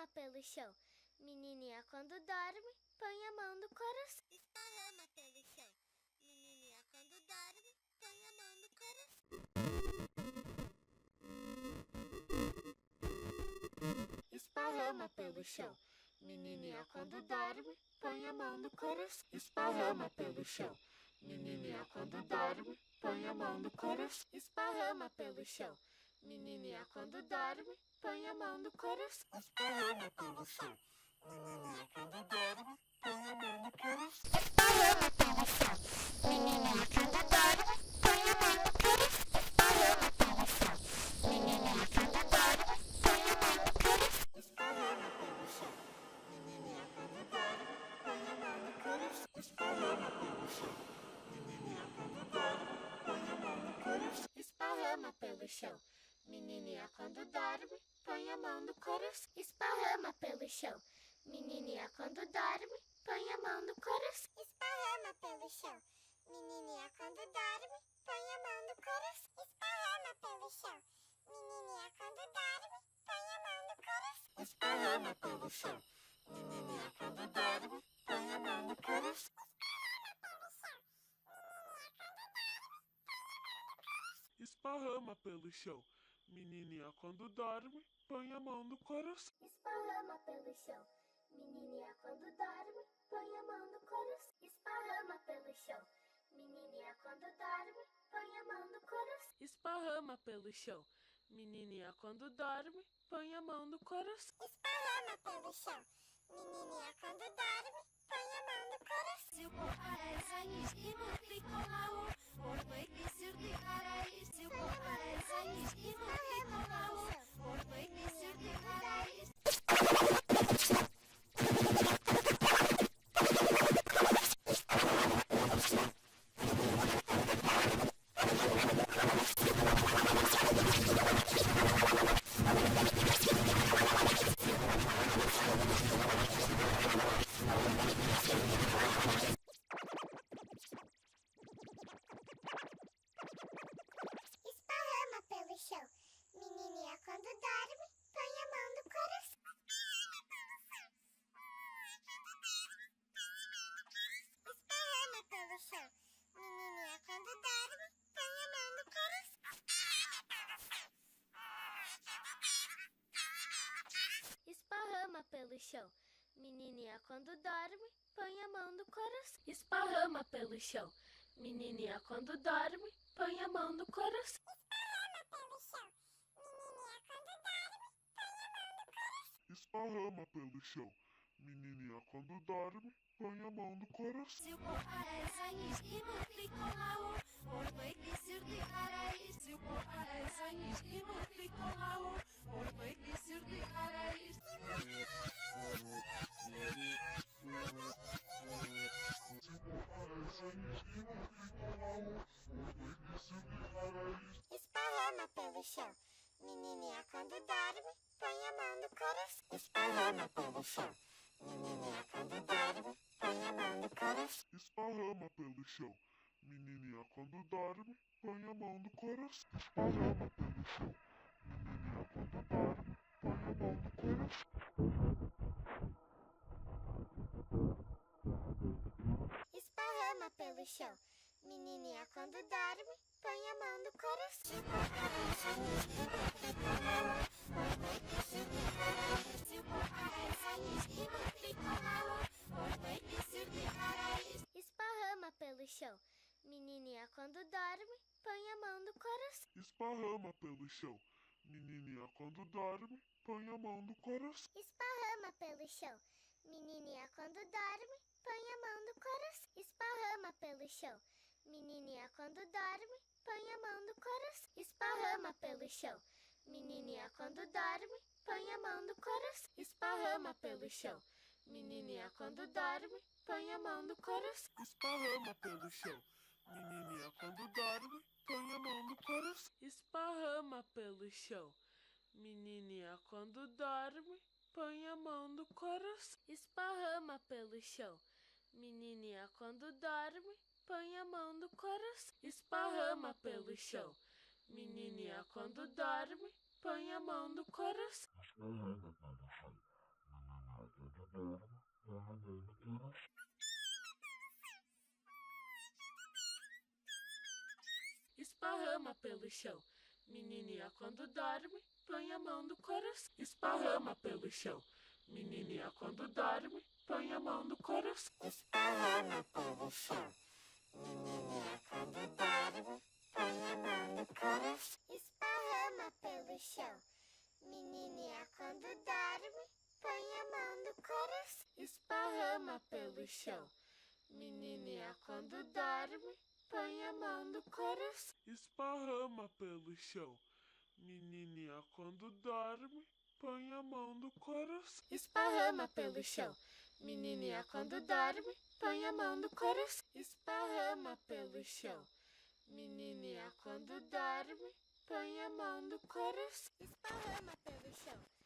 Esparrama pelo chão. Menininha quando dorme, põe a mão no coração. Esparrama pelo chão. Menininha quando dorme, põe a mão no coração. Esparrama pelo chão. Menininha quando dorme, põe a mão no coração. Esparrama pelo chão. Menininha quando dorme, põe a mão no coração. Esparrama pelo chão. Menininha quando dorme, põe a mão no coração. Esparrama pelo chão. Menininha quando dorme, põe a mão no coração. Esparrama pelo chão. Menininha quando dorme, põe a mão no coração. Esparrama pelo chão. Menininha quando dorme, põe a mão no coração. Esparrama pelo chão. Menininha quando dorme, põe a mão no coração. Esparrama pelo chão. Menininha quando dorme, põe a mão no coração. Esparrama pelo chão. Menininha quando dorme, põe a mão no coração. Esparrama pelo chão. Menininha quando dorme, põe a mão no coração. Esparrama pelo chão. Menininha quando dorme, põe a mão no coração. Esparrama pelo chão. Menininha quando dorme, põe a mão no coração. Esparrama pelo chão. Menininha quando dorme, põe a mão no coração. Esparrama pelo chão. Menininha quando dorme, põe a mão no coração. Esparrama pelo chão. Menininha quando dorme, põe a mão no coração. Esparrama pelo chão. Menininha quando dorme, põe a mão no coração. Esparrama pelo chão. Menininha quando dorme, põe a mão no coração. Esparrama pelo chão. Menininha quando dorme, põe a mão no coração. Esparrama pelo chão. Menininha quando dorme, põe a mão no coração. Esparrama pelo chão. Menininha quando dorme, põe a mão no coração. Esparrama pelo chão. Menininha quando dorme, põe a mão no coração. Esparrama pelo chão. Menininha quando dorme, põe a mão no coração. Esparrama pelo chão. Menininha quando dorme, põe a mão no coração. Esparrama pelo chão. Menininha quando dorme, põe a mão no coração. Esparrama pelo chão. Menininha quando dorme, põe a mão no coração. Esparrama pelo chão. Menininha quando dorme, põe a mão no coração. Esparrama pelo chão. Menininha quando dorme, põe a mão no coração. Esparrama pelo chão. Menininha quando dorme, põe a mão no coração. Esparrama pelo chão. Menininha quando dorme, põe a mão no coração. Esparrama pelo chão. Menininha quando dorme, põe a mão no coração. Esparrama pelo chão. Menininha quando dorme, põe a mão no coração. Esparrama pelo chão. Menininha quando dorme, põe a mão no coração. Esparrama pelo chão. Menininha quando dorme, põe a mão no coração. Esparrama pelo chão. Menininha quando dorme, põe a mão no coração. Esparrama pelo chão. Menininha quando dorme, põe a mão no coração. Esparrama pelo chão. Menininha quando dorme, põe a mão no coração. Esparrama pelo chão. Menininha quando dorme, põe a mão no coração. Esparrama pelo chão. Menininha quando dorme, põe a mão no coração. Esparrama pelo chão. Esparrama pelo chão. Menininha quando dorme, põe a mão no coração. Esparrama pelo chão. Menininha quando dorme, põe a mão no coração. Esparrama pelo chão. Menininha quando dorme, põe a mão no coração. Esparrama pelo chão. Menininha quando dorme, põe a mão no coração. Esparrama pelo chão. Menininha quando dorme, põe a mão no coração. Esparrama pelo chão. Menininha quando dorme, põe a mão no coração. Esparrama pelo chão. Menininha quando dorme, põe a mão no coração. Esparrama pelo chão. Menininha quando dorme, põe a mão no coração. Esparrama pelo chão.